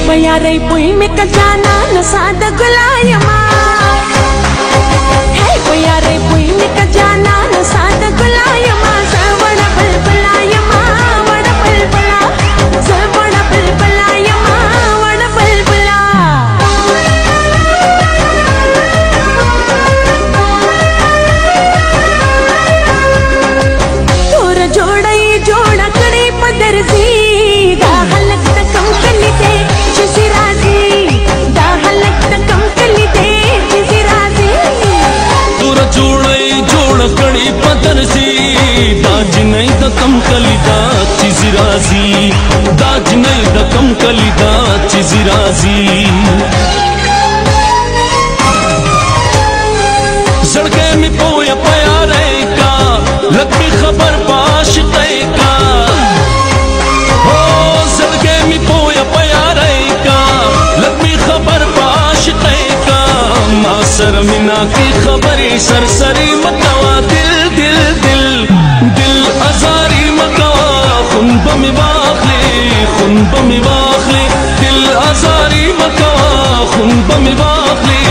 بياري بوي مكجانا نساد غلايما هي بياري بوي مكجانا نساد غلايما سوڑا بلبلايما وڑا بلبلا سوڑا بلبلايما وڑا بلبلا तोर जोड़ई जोड़ा कड़ी पदर सी दा हलक तकम कली दे जिसी राजी दा हलक तकम कली दे जिसी राजी तोर जोड़ई जोड़ा कड़ी पदर सी दाज नहीं तकम कली दा जिसी राजी दाज नहीं तकम कली दा जिसी राजी सड़के में पोया पया रहेगा लगी खबर पाश का हो सड़के में पोया पया रहेगा लगी खबर पाश का मासर मिना की खबरी सरसरी मकवा दिल दिल दिल दिल अजारी मकवा खुनब में बाखले दिल अजारी मकवा खुनब में बाखले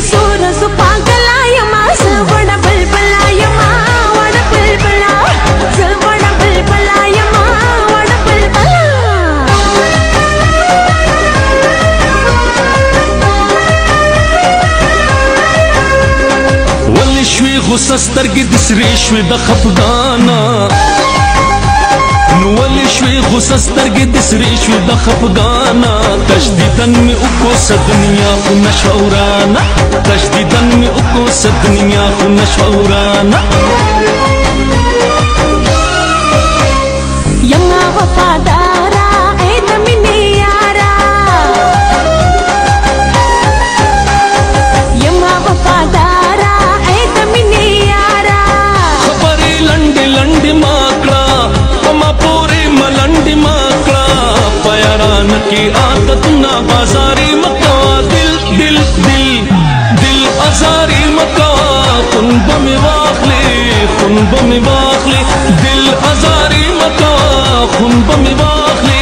सूरज पागलायमा सवड़ बलबलायमा वड़ बलबला सवड़ बलबलायमा वड़ बलबला वली شوي غصستر قد سريشوي دخفقانا نولي شوي غصستر قد سريشوي دخفقانا تجديدا مي اكو سدنيا خنا شورانا تجديدا مي اكو سدنيا خنا شورانا يما وفادارا ايد مني يارا يما وفادارا ايد مني يارا خبري لندي لندي ماكلا وما پوري ملندي ماكلا پياران की आदत ना बाजारी मकवा दिल दिल दिल दिल अजारी मकवा खुनब में बाखले दिल अजारी मकवा खुनब में बाखले